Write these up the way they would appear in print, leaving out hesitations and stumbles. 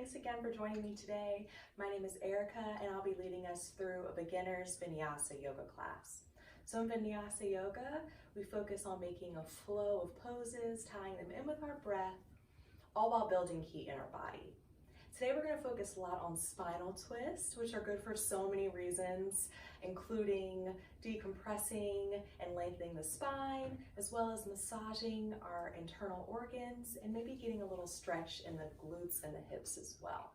thanks again for joining me today. My name is Erica and I'll be leading us through a beginner's Vinyasa yoga class. So in Vinyasa yoga, we focus on making a flow of poses, tying them in with our breath, all while building heat in our body. Today we're going to focus a lot on spinal twists, which are good for so many reasons, including decompressing and lengthening the spine, as well as massaging our internal organs and maybe getting a little stretch in the glutes and the hips as well.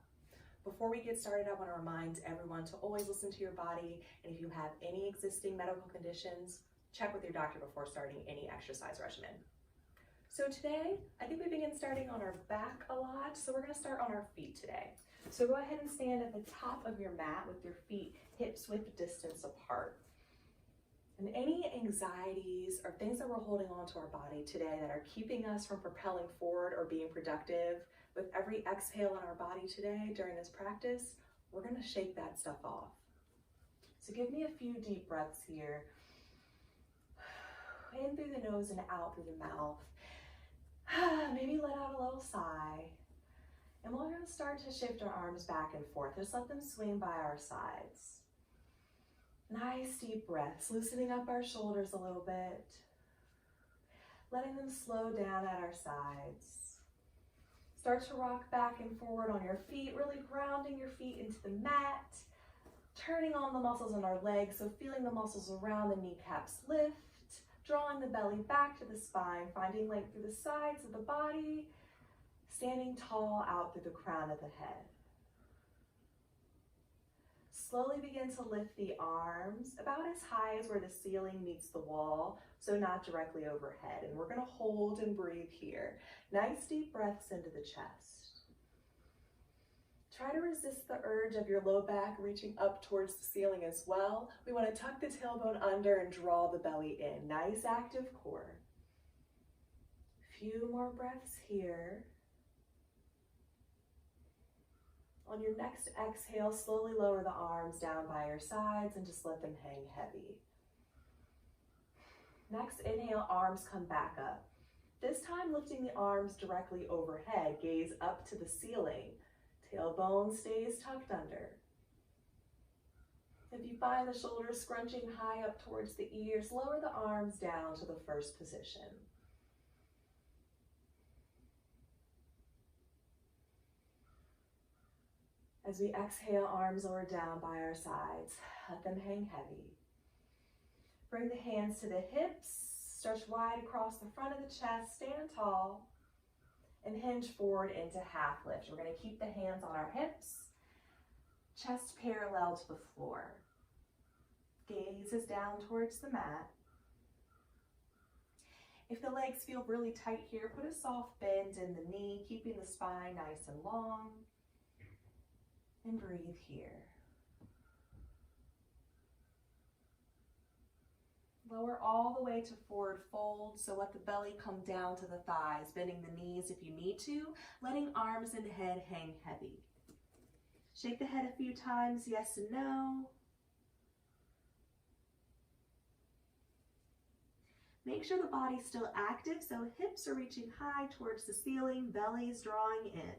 Before we get started, I want to remind everyone to always listen to your body, and if you have any existing medical conditions, check with your doctor before starting any exercise regimen. So today, I think we begin starting on our back a lot, so we're going to start on our feet today. So go ahead and stand at the top of your mat with your feet hips width distance apart. And any anxieties or things that we're holding on to our body today that are keeping us from propelling forward or being productive, with every exhale in our body today during this practice, we're going to shake that stuff off. So give me a few deep breaths here. In through the nose and out through the mouth. Maybe let out a little sigh. And we're going to start to shift our arms back and forth. Just let them swing by our sides. Nice deep breaths, loosening up our shoulders a little bit. Letting them slow down at our sides. Start to rock back and forward on your feet, really grounding your feet into the mat. Turning on the muscles in our legs, so feeling the muscles around the kneecaps lift. Drawing the belly back to the spine, finding length through the sides of the body, standing tall out through the crown of the head. Slowly begin to lift the arms about as high as where the ceiling meets the wall, so not directly overhead. And we're going to hold and breathe here. Nice deep breaths into the chest. Try to resist the urge of your low back reaching up towards the ceiling as well. We want to tuck the tailbone under and draw the belly in. Nice active core. Few more breaths here. On your next exhale, slowly lower the arms down by your sides and just let them hang heavy. Next inhale, arms come back up. This time lifting the arms directly overhead, gaze up to the ceiling. Tailbone stays tucked under. If you find the shoulders scrunching high up towards the ears, lower the arms down to the first position. As we exhale, arms lower down by our sides. Let them hang heavy. Bring the hands to the hips. Stretch wide across the front of the chest. Stand tall. And hinge forward into half lift. We're going to keep the hands on our hips, chest parallel to the floor. Gaze is down towards the mat. If the legs feel really tight here, put a soft bend in the knee, keeping the spine nice and long. And breathe here. Lower all the way to forward fold, so let the belly come down to the thighs, bending the knees if you need to, letting arms and head hang heavy. Shake the head a few times, yes and no. Make sure the body's still active, so hips are reaching high towards the ceiling, belly's drawing in.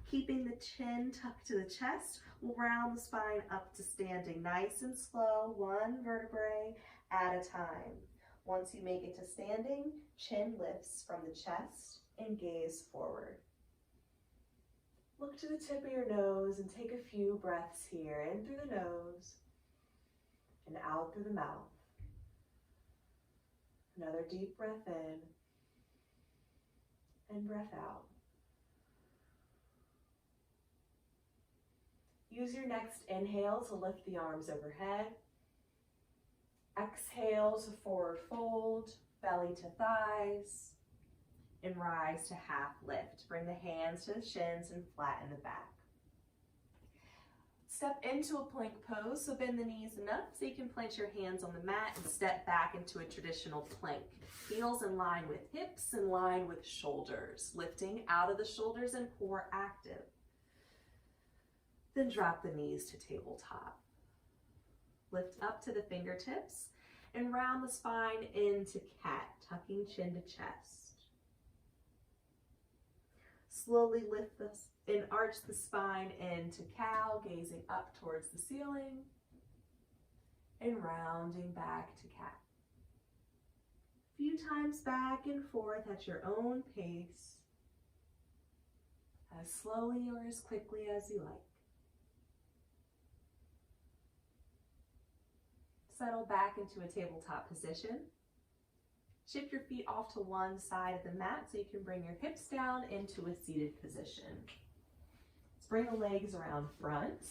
Keeping the chin tucked to the chest, we'll round the spine up to standing nice and slow, one vertebrae at a time. Once you make it to standing, chin lifts from the chest and gaze forward. Look to the tip of your nose and take a few breaths here, in through the nose and out through the mouth. Another deep breath in and breath out. Use your next inhale to lift the arms overhead. Exhale to forward fold, belly to thighs, and rise to half lift. Bring the hands to the shins and flatten the back. Step into a plank pose, so bend the knees enough so you can plant your hands on the mat and step back into a traditional plank. Heels in line with hips, in line with shoulders. Lifting out of the shoulders and core active. Then drop the knees to tabletop. Lift up to the fingertips and round the spine into cat, tucking chin to chest. Slowly lift this and arch the spine into cow, gazing up towards the ceiling and rounding back to cat. A few times back and forth at your own pace, as slowly or as quickly as you like. Settle back into a tabletop position. Shift your feet off to one side of the mat so you can bring your hips down into a seated position. Let's bring the legs around front.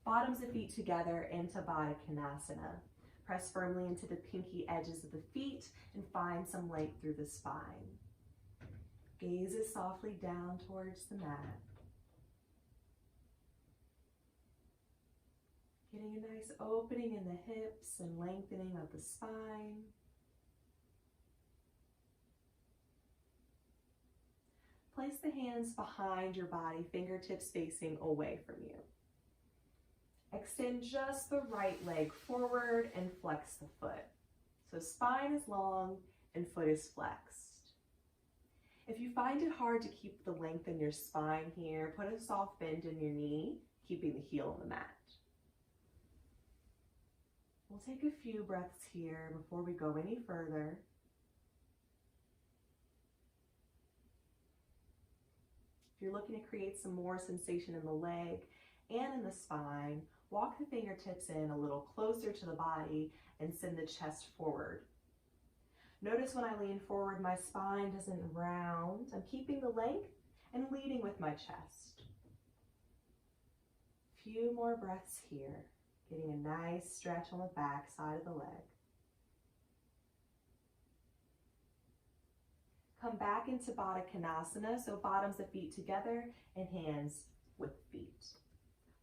Bottoms of feet together into Baddha Konasana. Press firmly into the pinky edges of the feet and find some length through the spine. Gazes softly down towards the mat. Getting a nice opening in the hips and lengthening of the spine. Place the hands behind your body, fingertips facing away from you. Extend just the right leg forward and flex the foot. So spine is long and foot is flexed. If you find it hard to keep the length in your spine here, put a soft bend in your knee, keeping the heel on the mat. We'll take a few breaths here before we go any further. If you're looking to create some more sensation in the leg and in the spine, walk the fingertips in a little closer to the body and send the chest forward. Notice when I lean forward, my spine doesn't round. I'm keeping the length and leading with my chest. Few more breaths here, getting a nice stretch on the back side of the leg. Come back into Baddha Konasana, so bottoms of feet together and hands with feet.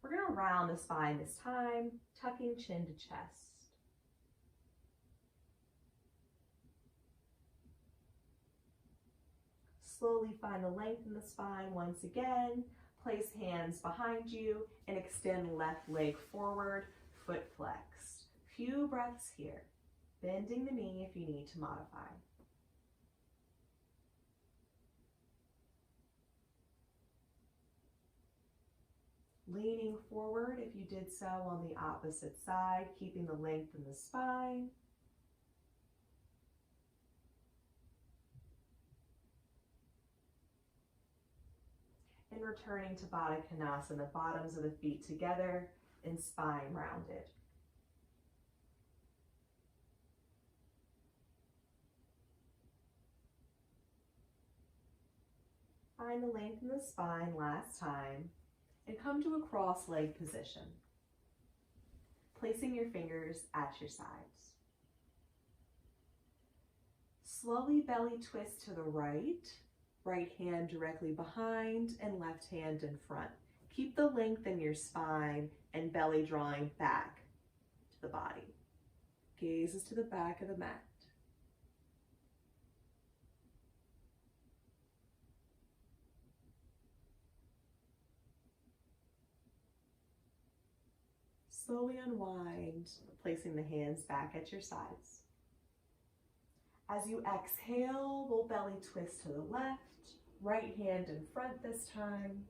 We're going to round the spine this time, tucking chin to chest. Slowly find the length in the spine once again. Place hands behind you and extend left leg forward, foot flexed. Few breaths here, bending the knee if you need to modify. Leaning forward if you did so on the opposite side, keeping the length in the spine. And returning to Baddha Konasana, bottoms of the feet together and spine rounded. Find the length in the spine last time. And come to a cross-legged position, placing your fingers at your sides. Slowly belly twist to the right, right hand directly behind and left hand in front. Keep the length in your spine and belly drawing back to the body. Gaze is to the back of the mat. Slowly unwind, placing the hands back at your sides. As you exhale, we'll belly twist to the left, right hand in front this time.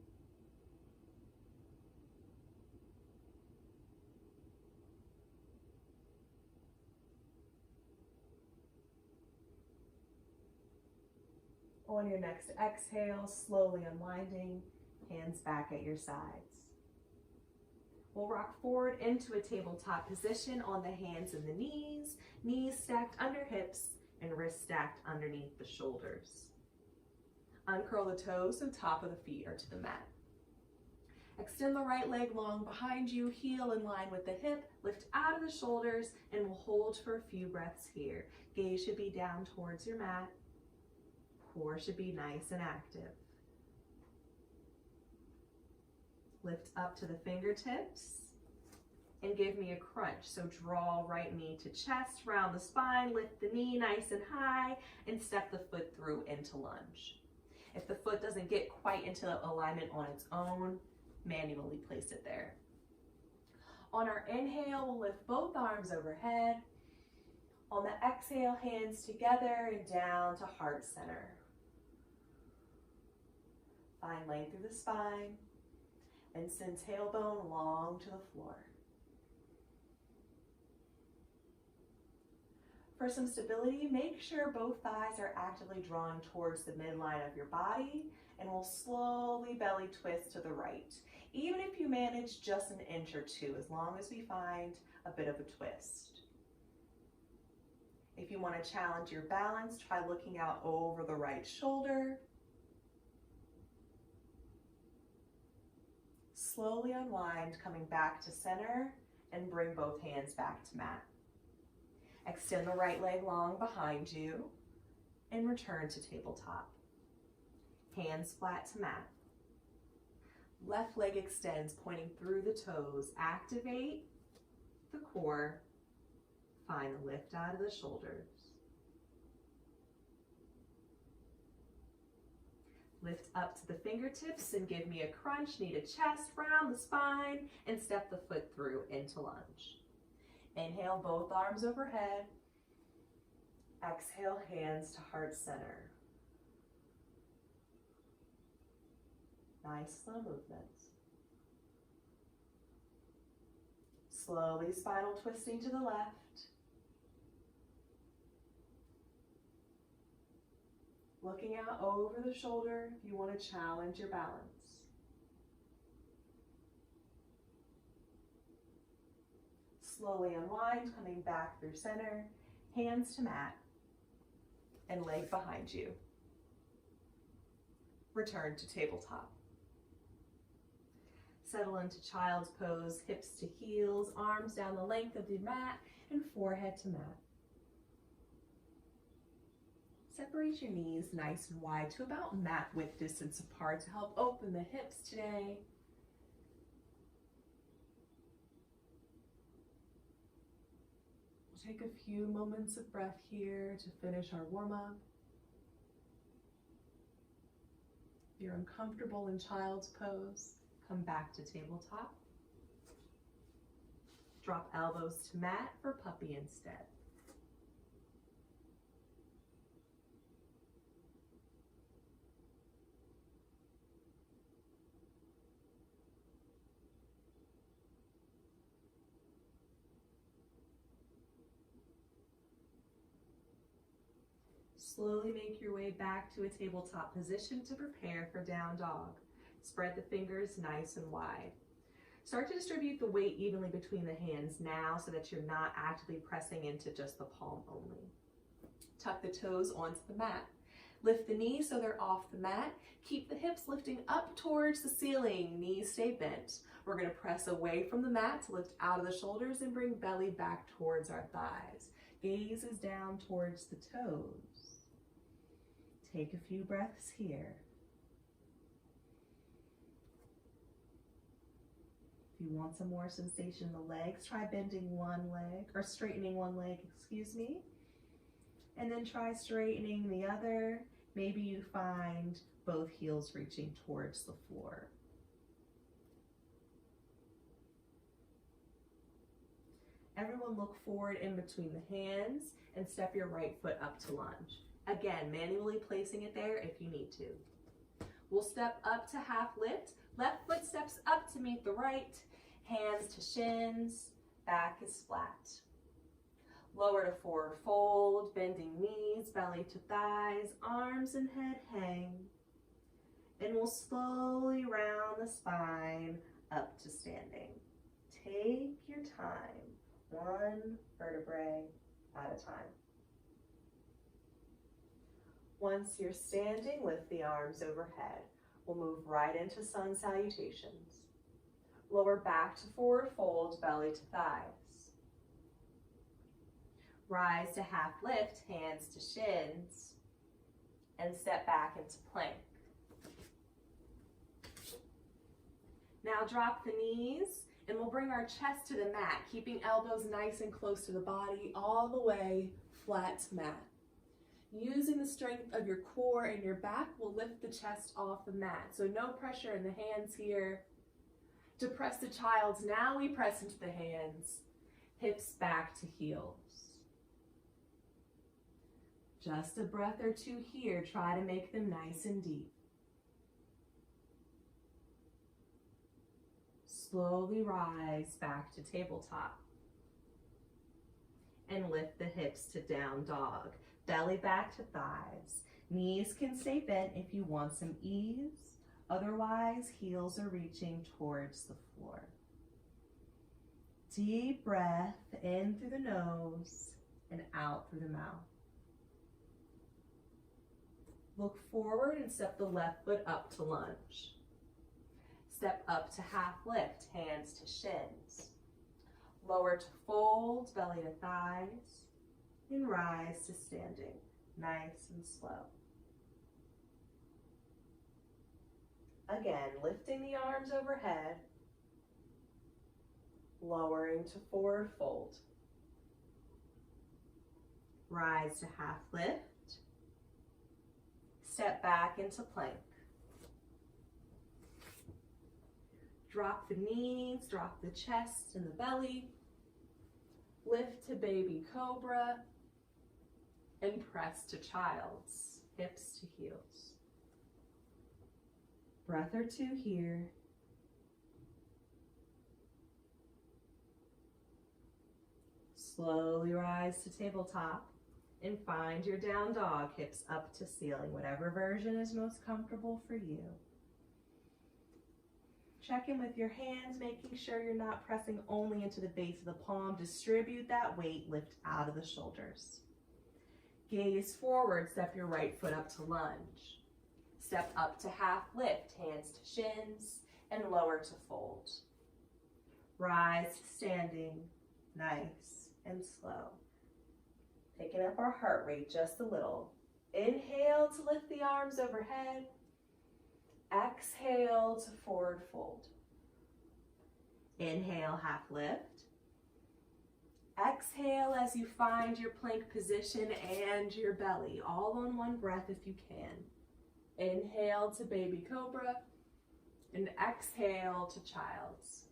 On your next exhale, slowly unwinding, hands back at your sides. We'll rock forward into a tabletop position on the hands and the knees stacked under hips and wrists stacked underneath the shoulders. Uncurl the toes so top of the feet are to the mat. Extend the right leg long behind you, heel in line with the hip, lift out of the shoulders, and we'll hold for a few breaths here. Gaze should be down towards your mat. Core should be nice and active. Lift up to the fingertips and give me a crunch. So draw right knee to chest, round the spine, lift the knee nice and high, and step the foot through into lunge. If the foot doesn't get quite into alignment on its own, manually place it there. On our inhale, we'll lift both arms overhead. On the exhale, hands together and down to heart center. Find length through the spine and send tailbone long to the floor. For some stability, make sure both thighs are actively drawing towards the midline of your body, and we'll slowly belly twist to the right. Even if you manage just an inch or two, as long as we find a bit of a twist. If you want to challenge your balance, try looking out over the right shoulder. Slowly unwind, coming back to center, and bring both hands back to mat. Extend the right leg long behind you and return to tabletop. Hands flat to mat. Left leg extends, pointing through the toes. Activate the core. Find the lift out of the shoulders. Lift up to the fingertips and give me a crunch. Knee to chest, round the spine, and step the foot through into lunge. Inhale, both arms overhead. Exhale, hands to heart center. Nice slow movements. Slowly spinal twisting to the left. Looking out over the shoulder if you want to challenge your balance. Slowly unwind, coming back through center, hands to mat, and leg behind you. Return to tabletop. Settle into child's pose, hips to heels, arms down the length of the mat, and forehead to mat. Separate your knees nice and wide to about mat width distance apart to help open the hips today. We'll take a few moments of breath here to finish our warm-up. If you're uncomfortable in child's pose, come back to tabletop. Drop elbows to mat for puppy instead. Slowly make your way back to a tabletop position to prepare for down dog. Spread the fingers nice and wide. Start to distribute the weight evenly between the hands now so that you're not actively pressing into just the palm only. Tuck the toes onto the mat. Lift the knees so they're off the mat. Keep the hips lifting up towards the ceiling. Knees stay bent. We're going to press away from the mat to lift out of the shoulders and bring belly back towards our thighs. Gaze is down towards the toes. Take a few breaths here. If you want some more sensation in the legs, try bending one leg, or straightening one leg, excuse me. And then try straightening the other. Maybe you find both heels reaching towards the floor. Everyone look forward in between the hands and step your right foot up to lunge. Again, manually placing it there if you need to. We'll step up to half lift. Left foot steps up to meet the right. Hands to shins. Back is flat. Lower to forward fold, bending knees, belly to thighs, arms and head hang. And we'll slowly round the spine up to standing. Take your time, one vertebrae at a time. Once you're standing, lift the arms overhead. We'll move right into sun salutations. Lower back to forward fold, belly to thighs. Rise to half lift, hands to shins, and step back into plank. Now drop the knees, and we'll bring our chest to the mat, keeping elbows nice and close to the body, all the way flat to mat. Using the strength of your core and your back, we'll lift the chest off the mat. So no pressure in the hands here. To press the child's, now we press into the hands, hips back to heels. Just a breath or two here. Try to make them nice and deep. Slowly rise back to tabletop. And lift the hips to down dog. Belly back to thighs. Knees can stay bent if you want some ease. Otherwise, heels are reaching towards the floor. Deep breath in through the nose and out through the mouth. Look forward and step the left foot up to lunge. Step up to half lift, hands to shins. Lower to fold, belly to thighs, and rise to standing, nice and slow. Again, lifting the arms overhead, lowering to forward fold. Rise to half lift, step back into plank. Drop the knees, drop the chest and the belly. Lift to baby cobra and press to child's, hips to heels. Breath or two here. Slowly rise to tabletop and find your down dog, hips up to ceiling, whatever version is most comfortable for you. Check in with your hands, making sure you're not pressing only into the base of the palm. Distribute that weight, lift out of the shoulders. Gaze forward, step your right foot up to lunge. Step up to half lift, hands to shins, and lower to fold. Rise to standing, nice and slow. Picking up our heart rate just a little. Inhale to lift the arms overhead. Exhale to forward fold. Inhale, half lift. Exhale as you find your plank position and your belly, all on one breath if you can. Inhale to baby cobra and exhale to child's.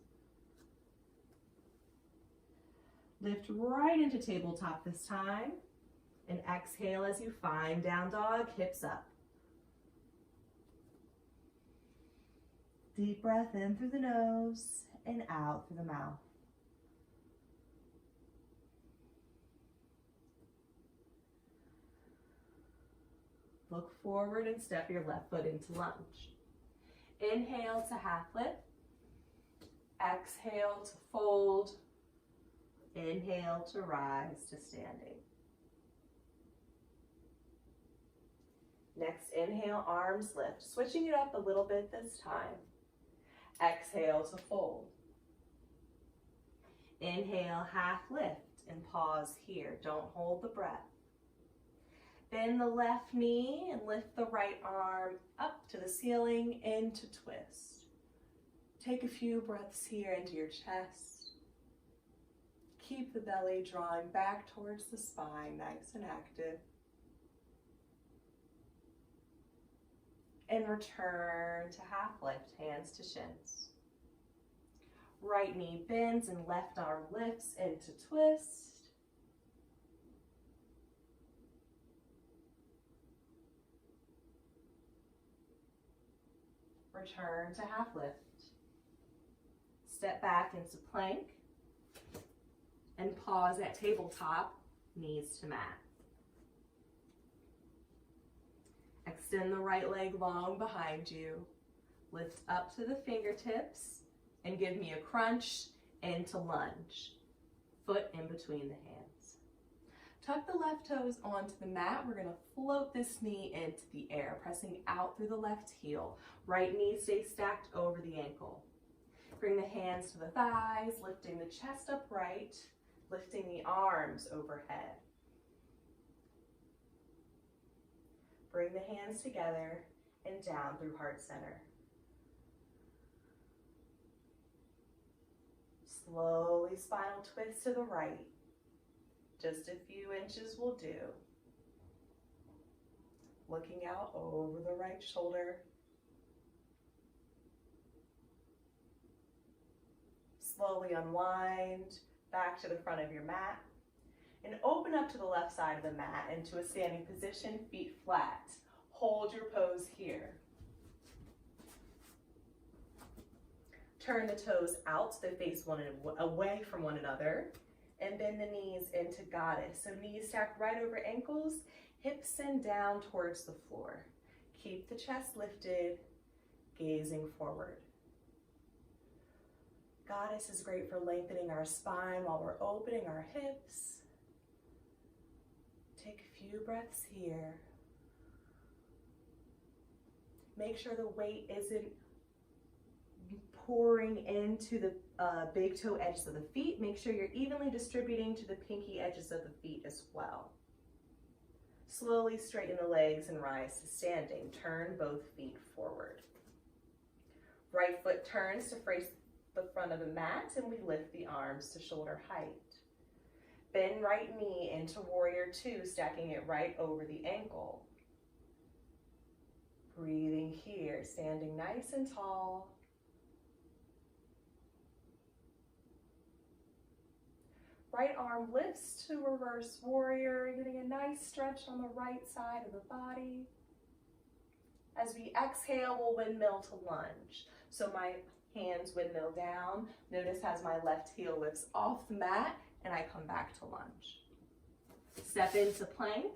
Lift right into tabletop this time and exhale as you find down dog, hips up. Deep breath in through the nose and out through the mouth. Look forward and step your left foot into lunge. Inhale to half lift. Exhale to fold. Inhale to rise to standing. Next, inhale, arms lift. Switching it up a little bit this time. Exhale to fold. Inhale, half lift and pause here. Don't hold the breath. Bend the left knee and lift the right arm up to the ceiling into twist. Take a few breaths here into your chest. Keep the belly drawing back towards the spine, nice and active. And return to half lift, hands to shins. Right knee bends and left arm lifts into twist. Return to half lift. Step back into plank and pause at tabletop, knees to mat. Extend the right leg long behind you. Lift up to the fingertips and give me a crunch into lunge. Foot in between the hands. Tuck the left toes onto the mat. We're gonna float this knee into the air, pressing out through the left heel. Right knee stays stacked over the ankle. Bring the hands to the thighs, lifting the chest upright, lifting the arms overhead. Bring the hands together and down through heart center. Slowly spinal twist to the right. Just a few inches will do. Looking out over the right shoulder. Slowly unwind back to the front of your mat and open up to the left side of the mat into a standing position, feet flat. Hold your pose here. Turn the toes out so they face away from one another, and bend the knees into goddess. So knees stack right over ankles, hips send down towards the floor. Keep the chest lifted, gazing forward. Goddess is great for lengthening our spine while we're opening our hips. Take a few breaths here. Make sure the weight isn't pouring into the big toe edges of the feet. Make sure you're evenly distributing to the pinky edges of the feet as well. Slowly straighten the legs and rise to standing. Turn both feet forward. Right foot turns to face the front of the mat, and we lift the arms to shoulder height. Bend right knee into warrior two, stacking it right over the ankle. Breathing here, standing nice and tall. Right arm lifts to reverse warrior, getting a nice stretch on the right side of the body. As we exhale, we'll windmill to lunge. So my hands windmill down. Notice as my left heel lifts off the mat and I come back to lunge. Step into plank.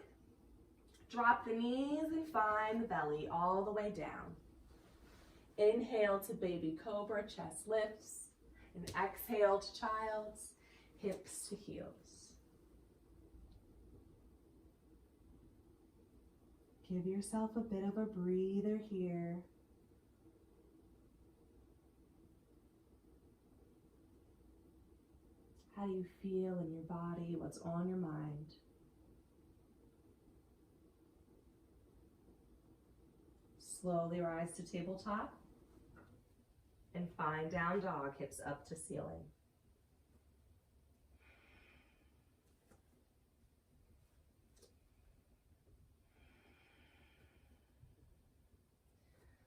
Drop the knees and find the belly all the way down. Inhale to baby cobra, chest lifts. And exhale to child's, hips to heels. Give yourself a bit of a breather here. How do you feel in your body? What's on your mind? Slowly rise to tabletop and find down dog, hips up to ceiling.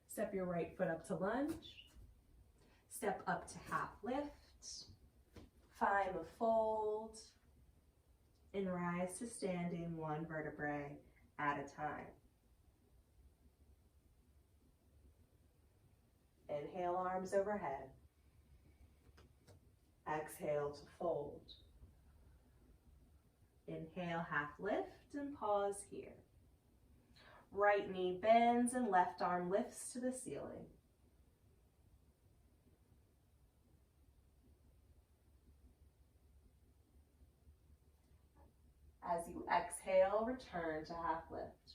Step your right foot up to lunge. Step up to half lift. Find the fold and rise to standing one vertebrae at a time. Inhale, arms overhead. Exhale to fold. Inhale, half lift and pause here. Right knee bends and left arm lifts to the ceiling. As you exhale, return to half lift.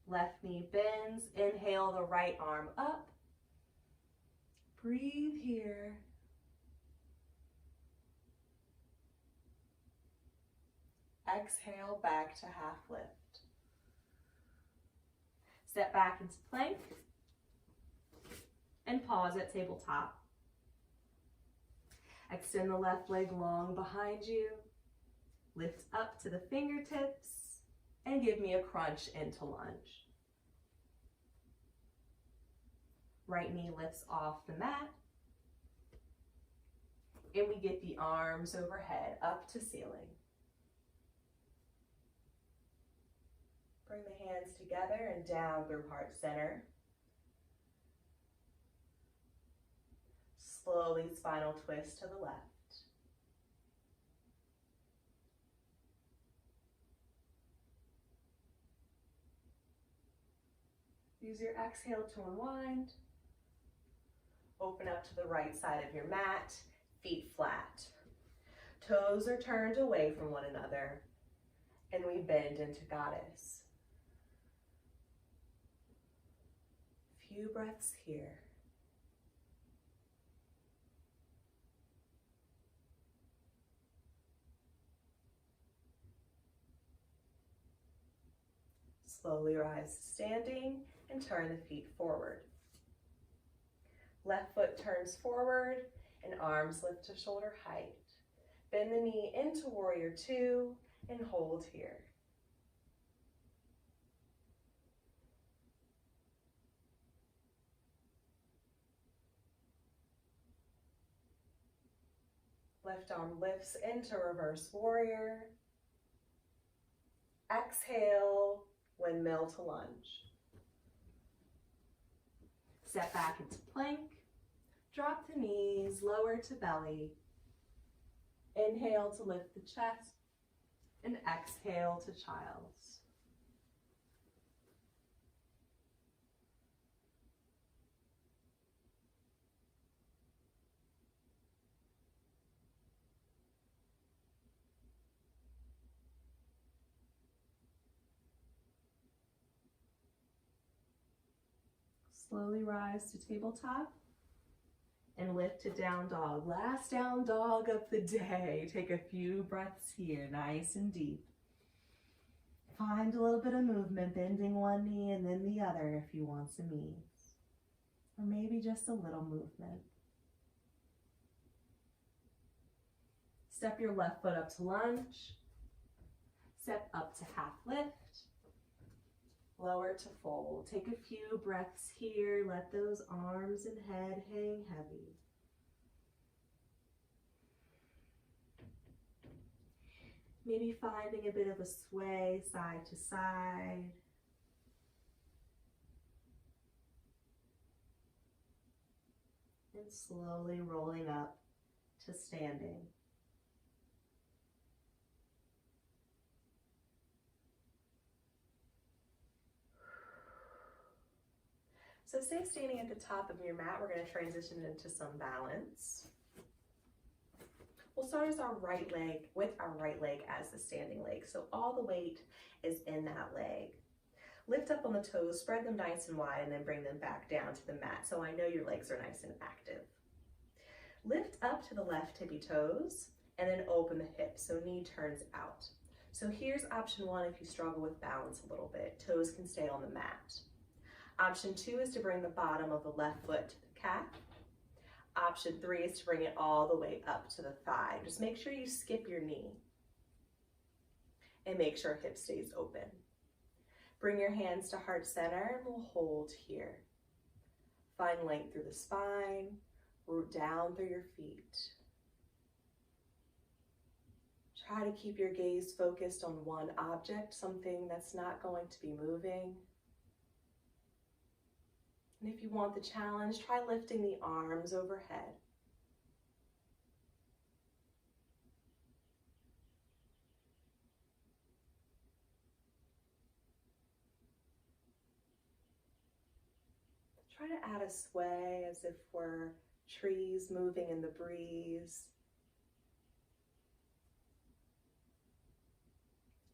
Left knee bends, inhale the right arm up. Breathe here. Exhale back to half lift. Step back into plank and pause at tabletop. Extend the left leg long behind you. Lift up to the fingertips and give me a crunch into lunge. Right knee lifts off the mat. And we get the arms overhead up to ceiling. Bring the hands together and down through heart center. Slowly spinal twist to the left. Use your exhale to unwind. Open up to the right side of your mat, feet flat. Toes are turned away from one another, and we bend into goddess. Few breaths here. Slowly rise to standing and turn the feet forward. Left foot turns forward and arms lift to shoulder height. Bend the knee into warrior two and hold here. Left arm lifts into reverse warrior. Exhale, windmill to lunge. Step back into plank. Drop the knees, lower to belly. Inhale to lift the chest and exhale to child's. Slowly rise to tabletop and lift to down dog. Last down dog of the day. Take a few breaths here, nice and deep. Find a little bit of movement, bending one knee and then the other if you want some ease. Or maybe just a little movement. Step your left foot up to lunge. Step up to half lift. Lower to fold. Take a few breaths here. Let those arms and head hang heavy. Maybe finding a bit of a sway side to side. And slowly rolling up to standing. So stay standing at the top of your mat. We're going to transition into some balance. We'll start with our right leg as the standing leg. So all the weight is in that leg. Lift up on the toes, spread them nice and wide, and then bring them back down to the mat. So I know your legs are nice and active. Lift up to the left tippy toes, and then open the hips, so knee turns out. So here's option one if you struggle with balance a little bit. Toes can stay on the mat. Option two is to bring the bottom of the left foot to the calf. Option three is to bring it all the way up to the thigh. Just make sure you skip your knee and make sure hip stays open. Bring your hands to heart center and we'll hold here. Find length through the spine, root down through your feet. Try to keep your gaze focused on one object, something that's not going to be moving. And if you want the challenge, try lifting the arms overhead. Try to add a sway as if we're trees moving in the breeze.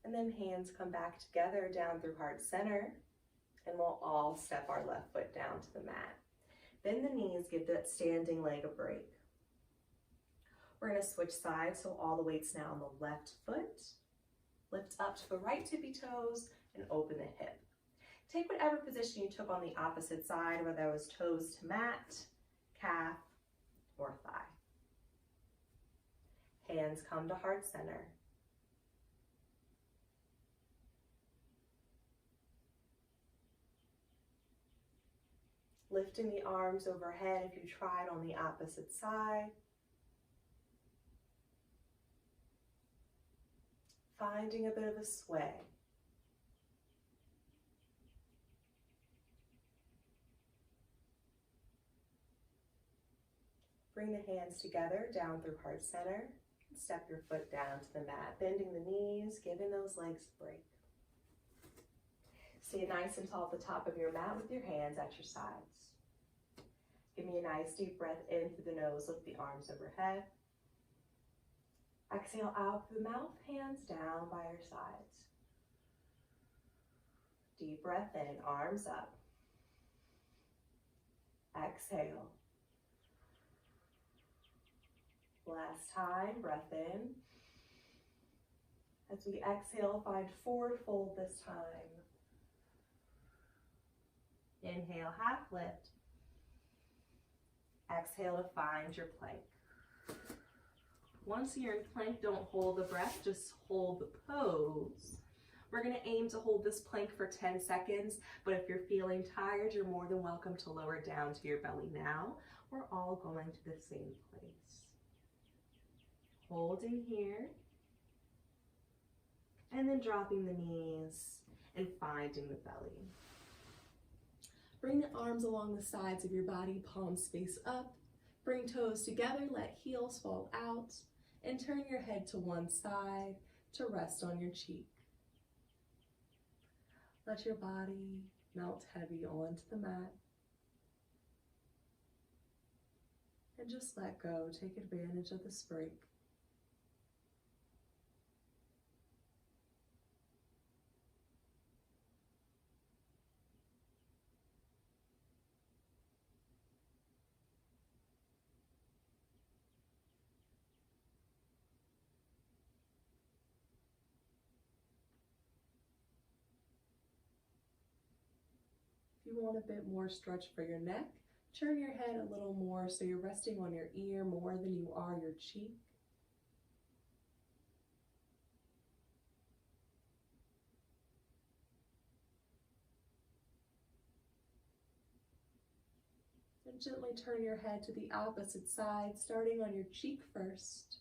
And then hands come back together down through heart center. And we'll all step our left foot down to the mat. Bend the knees, give that standing leg a break. We're going to switch sides, so all the weight's now on the left foot. Lift up to the right tippy toes and open the hip. Take whatever position you took on the opposite side, whether it was toes to mat, calf, or thigh. Hands come to heart center. Lifting the arms overhead if you tried on the opposite side. Finding a bit of a sway. Bring the hands together down through heart center. Step your foot down to the mat, bending the knees, giving those legs a break. Stay nice and tall at the top of your mat with your hands at your sides. Give me a nice deep breath in through the nose, lift the arms overhead. Exhale out through the mouth, hands down by your sides. Deep breath in, arms up. Exhale. Last time, breath in. As we exhale, find forward fold this time. Inhale, half lift. Exhale to find your plank. Once you're in plank, don't hold the breath, just hold the pose. We're going to aim to hold this plank for 10 seconds, but if you're feeling tired, you're more than welcome to lower down to your belly now. We're all going to the same place. Holding here, and then dropping the knees and finding the belly. Bring the arms along the sides of your body, palms face up. Bring toes together, let heels fall out, and turn your head to one side to rest on your cheek. Let your body melt heavy onto the mat. And just let go, take advantage of this break. If you want a bit more stretch for your neck, turn your head a little more so you're resting on your ear more than you are your cheek. And gently turn your head to the opposite side, starting on your cheek first.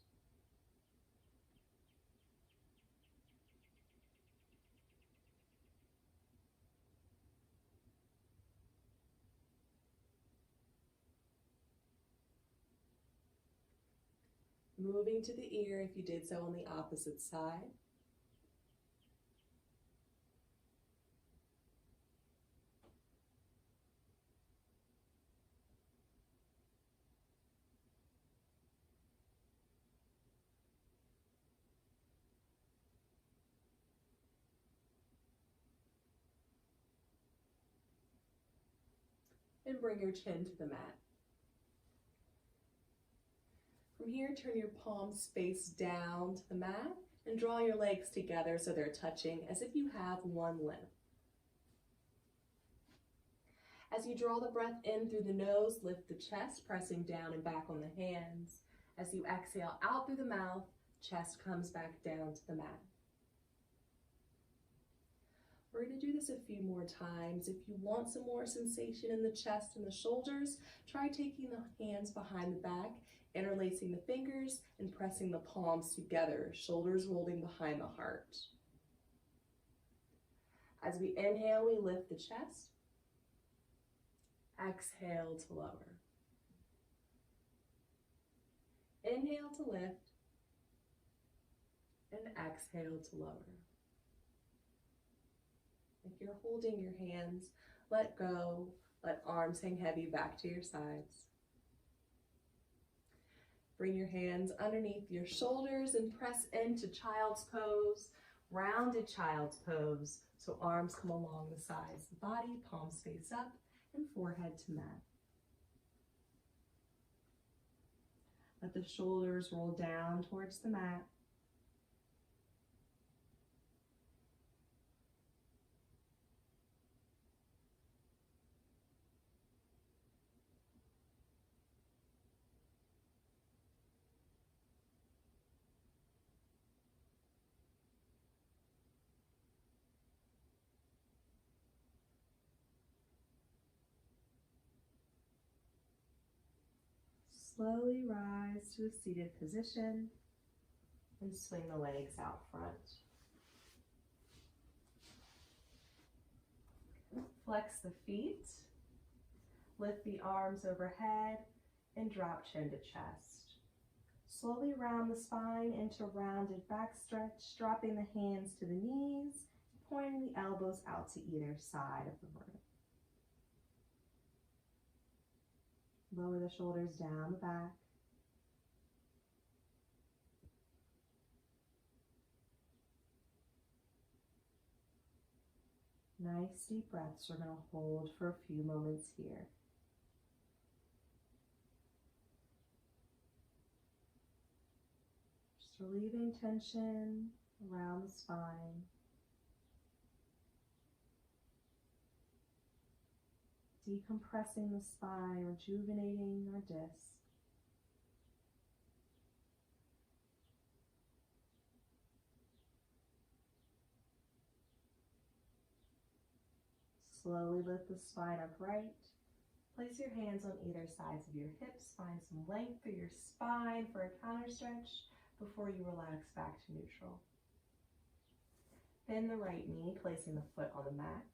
Moving to the ear if you did so on the opposite side. And bring your chin to the mat. From here, turn your palms face down to the mat and draw your legs together so they're touching as if you have one limb. As you draw the breath in through the nose, lift the chest, pressing down and back on the hands. As you exhale out through the mouth, chest comes back down to the mat. We're going to do this a few more times. If you want some more sensation in the chest and the shoulders, try taking the hands behind the back, interlacing the fingers and pressing the palms together, shoulders rolling behind the heart. As we inhale, we lift the chest. Exhale to lower. Inhale to lift and exhale to lower. If you're holding your hands, let go, let arms hang heavy back to your sides. Bring your hands underneath your shoulders and press into child's pose, rounded child's pose. So arms come along the sides of the body, palms face up, and forehead to mat. Let the shoulders roll down towards the mat. Slowly rise to a seated position and swing the legs out front. Flex the feet, lift the arms overhead, and drop chin to chest. Slowly round the spine into rounded back stretch, dropping the hands to the knees, pointing the elbows out to either side of the room. Lower the shoulders down the back. Nice deep breaths we're going to hold for a few moments here. Just relieving tension around the spine. Decompressing the spine, rejuvenating our disc. Slowly lift the spine upright. Place your hands on either sides of your hips. Find some length through your spine for a counter stretch before you relax back to neutral. Bend the right knee, placing the foot on the mat.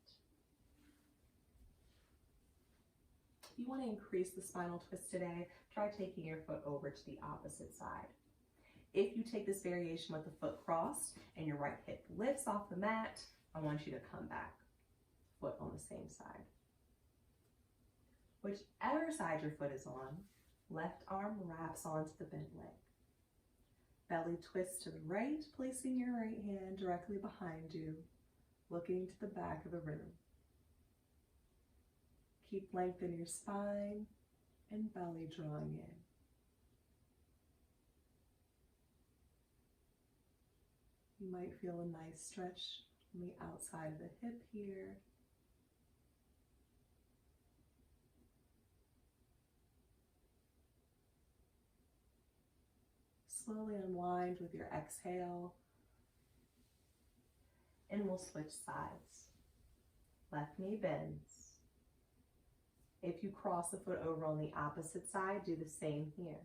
If you want to increase the spinal twist today, try taking your foot over to the opposite side. If you take this variation with the foot crossed and your right hip lifts off the mat, I want you to come back, foot on the same side. Whichever side your foot is on, left arm wraps onto the bent leg. Belly twist to the right, placing your right hand directly behind you, looking to the back of the room. Keep length in your spine and belly drawing in. You might feel a nice stretch on the outside of the hip here. Slowly unwind with your exhale, and we'll switch sides. Left knee bends. If you cross the foot over on the opposite side, do the same here.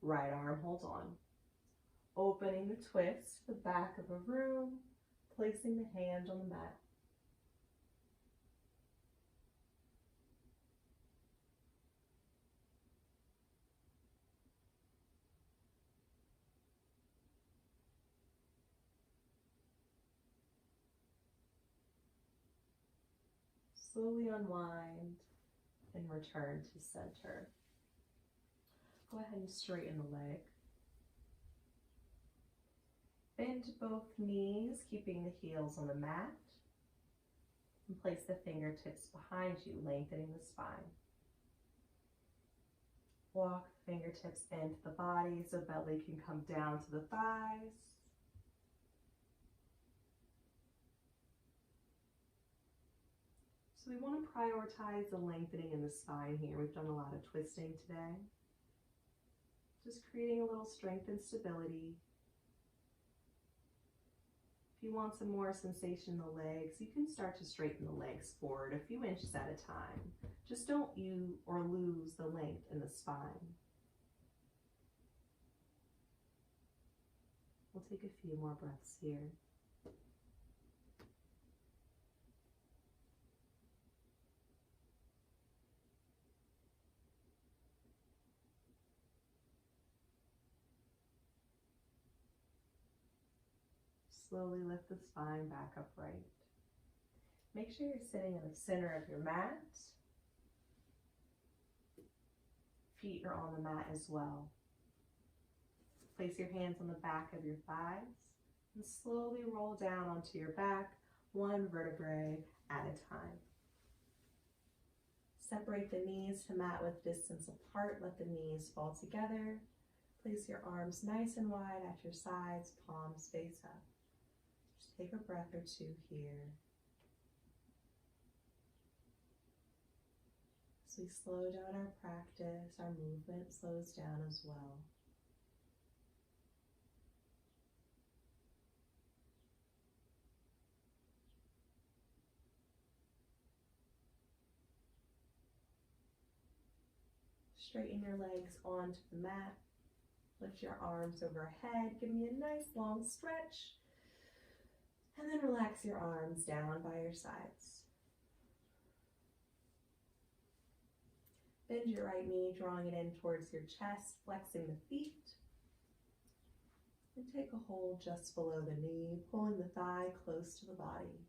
Right arm holds on. Opening the twist to the back of a room, placing the hand on the mat. Slowly unwind and return to center. Go ahead and straighten the leg. Bend both knees, keeping the heels on the mat. And place the fingertips behind you, lengthening the spine. Walk the fingertips into the body so belly can come down to the thighs. So we want to prioritize the lengthening in the spine here. We've done a lot of twisting today. Just creating a little strength and stability. If you want some more sensation in the legs, you can start to straighten the legs forward a few inches at a time. Just don't lose the length in the spine. We'll take a few more breaths here. Slowly lift the spine back upright. Make sure you're sitting in the center of your mat. Feet are on the mat as well. Place your hands on the back of your thighs and slowly roll down onto your back, one vertebrae at a time. Separate the knees to mat with distance apart. Let the knees fall together. Place your arms nice and wide at your sides, palms face up. Just take a breath or two here. As we slow down our practice, our movement slows down as well. Straighten your legs onto the mat. Lift your arms overhead. Give me a nice long stretch. And then relax your arms down by your sides. Bend your right knee, drawing it in towards your chest, flexing the feet. And take a hold just below the knee, pulling the thigh close to the body.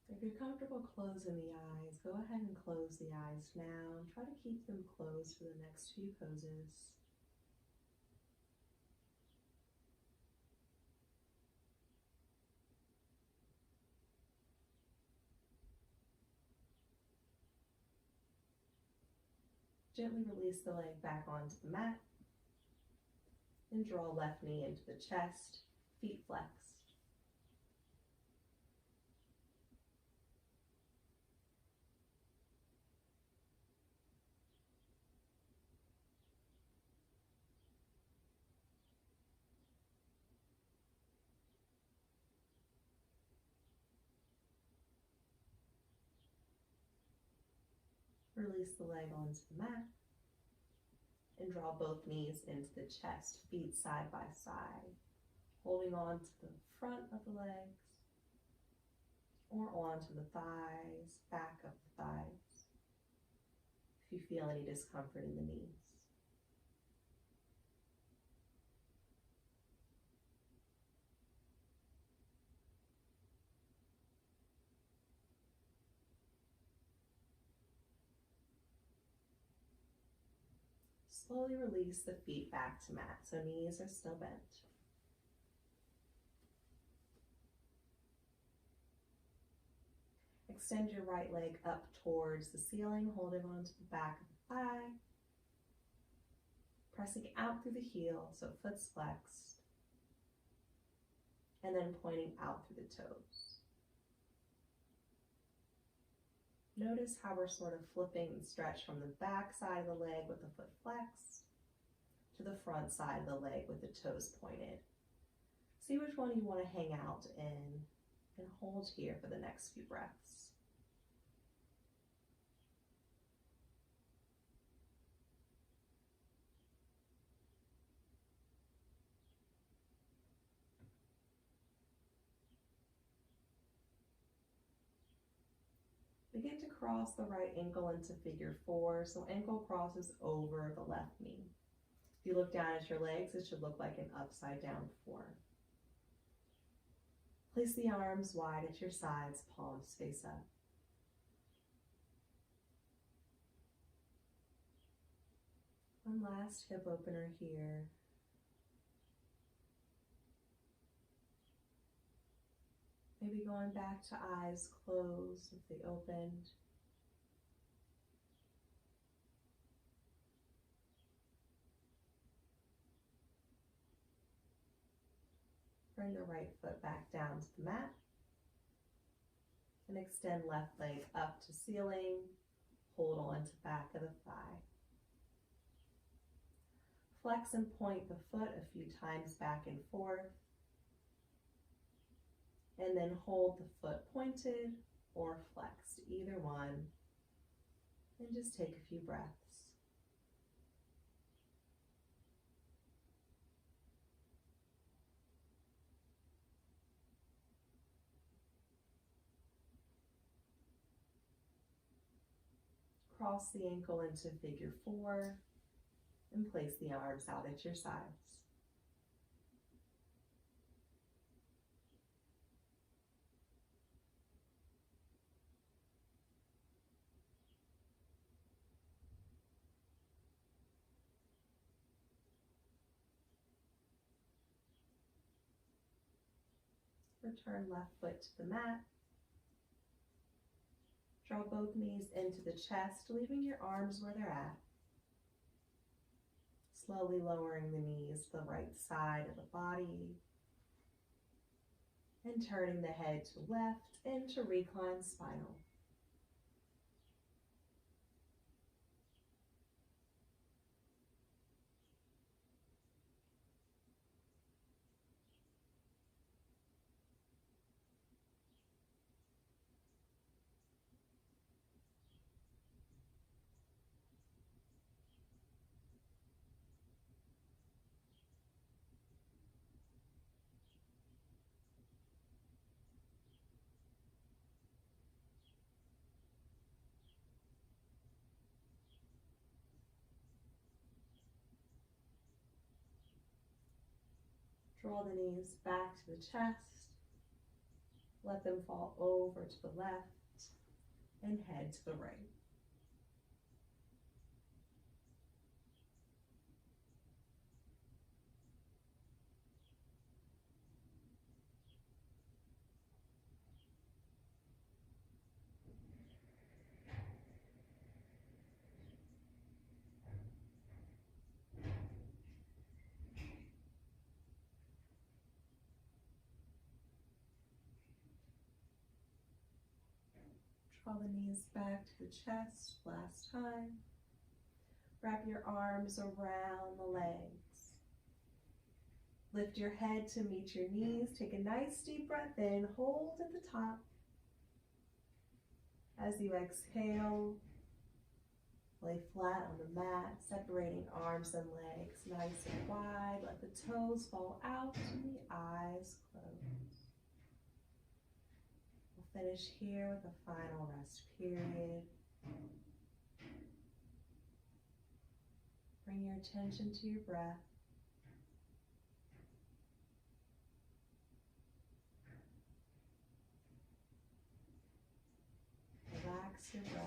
If you're comfortable closing the eyes, go ahead and close the eyes now. Try to keep them closed for the next few poses. Gently release the leg back onto the mat and draw left knee into the chest, feet flexed. Release the leg onto the mat. and draw both knees into the chest, feet side by side, holding on to the front of the legs or onto the thighs, back of the thighs, if you feel any discomfort in the knees. Slowly release the feet back to mat, so knees are still bent. Extend your right leg up towards the ceiling, holding on to the back of the thigh. Pressing out through the heel, so foot's flexed. And then pointing out through the toes. Notice how we're sort of flipping and stretch from the back side of the leg with the foot flexed to the front side of the leg with the toes pointed. See which one you want to hang out in and hold here for the next few breaths. Begin to cross the right ankle into figure 4, so ankle crosses over the left knee. If you look down at your legs, it should look like an upside down 4. Place the arms wide at your sides, palms face up. One last hip opener here. Maybe going back to eyes closed if they opened. Bring the right foot back down to the mat. And extend left leg up to ceiling. Hold on to back of the thigh. Flex and point the foot a few times back and forth. And then hold the foot pointed or flexed, either one. And just take a few breaths. Cross the ankle into figure 4 and place the arms out at your sides. Return left foot to the mat. Draw both knees into the chest, leaving your arms where they're at. Slowly lowering the knees to the right side of the body. And turning the head to left into reclined spinal. Draw the knees back to the chest. Let them fall over to the left and head to the right. Draw the knees back to the chest, last time. Wrap your arms around the legs. Lift your head to meet your knees. Take a nice deep breath in, hold at the top. As you exhale, Lay flat on the mat, separating arms and legs nice and wide. Let the toes fall out and the eyes close. We'll finish here with a final rest period. Bring your attention to your breath. Relax your brow.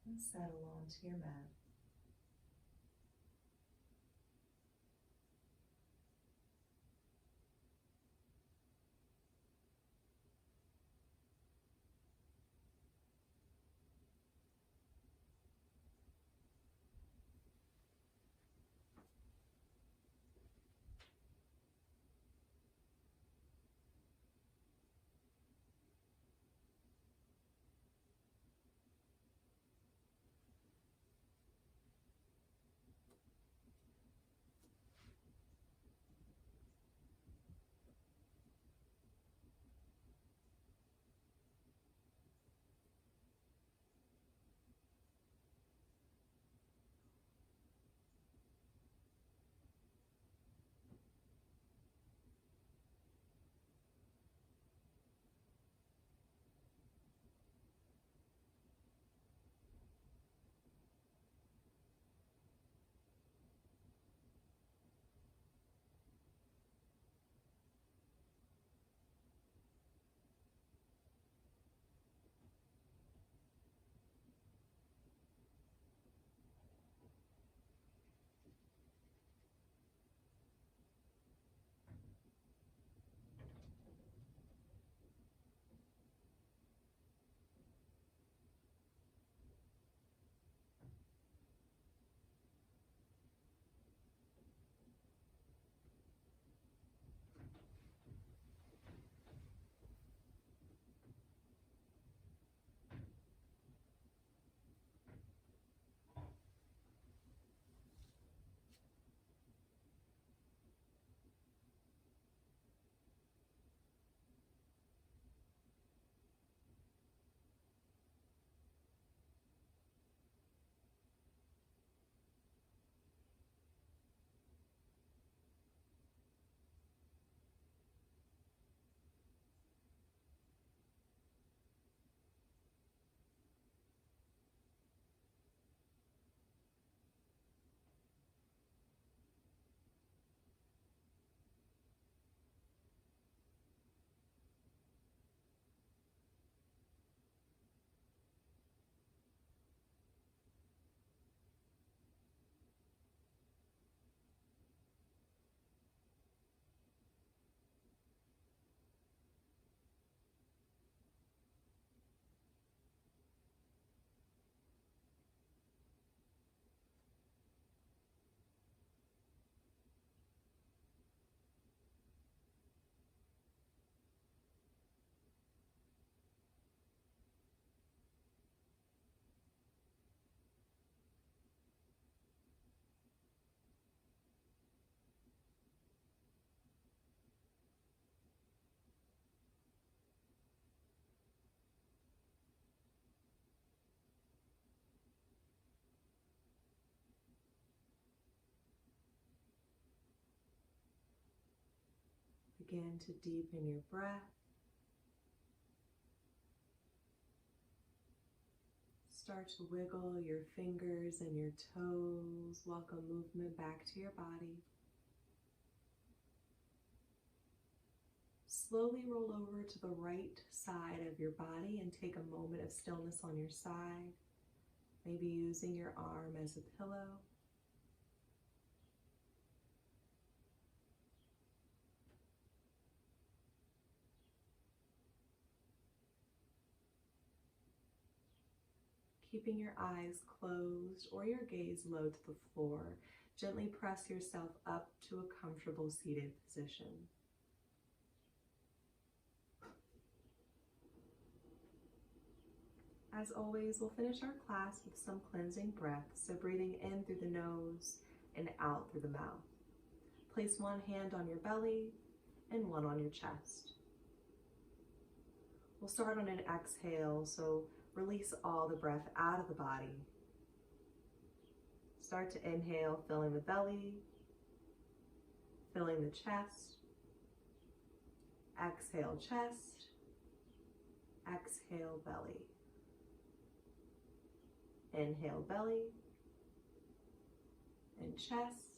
And settle onto your mat. Begin to deepen your breath. Start to wiggle your fingers and your toes. Welcome movement back to your body. Slowly roll over to the right side of your body and take a moment of stillness on your side, maybe using your arm as a pillow. Keeping your eyes closed or your gaze low to the floor, gently press yourself up to a comfortable seated position. As always, we'll finish our class with some cleansing breaths, so breathing in through the nose and out through the mouth. Place one hand on your belly and one on your chest. We'll start on an exhale, so release all the breath out of the body. Start to inhale, filling the belly, filling the chest. Exhale, chest. Exhale, belly. Inhale, belly and chest.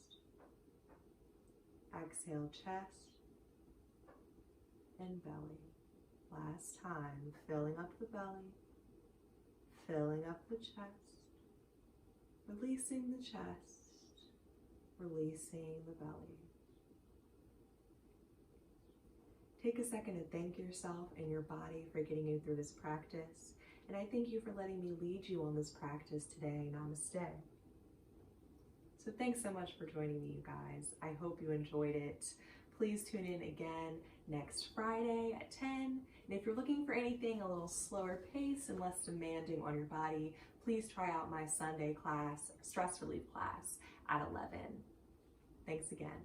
Exhale, chest and belly. Last time, filling up the belly, filling up the chest, releasing the chest, releasing the belly. Take a second to thank yourself and your body for getting you through this practice. And I thank you for letting me lead you on this practice today. Namaste. So thanks so much for joining me, you guys. I hope you enjoyed it. Please tune in again next Friday at 10. And if you're looking for anything a little slower pace and less demanding on your body, please try out my Sunday class, stress relief class at 11. Thanks again.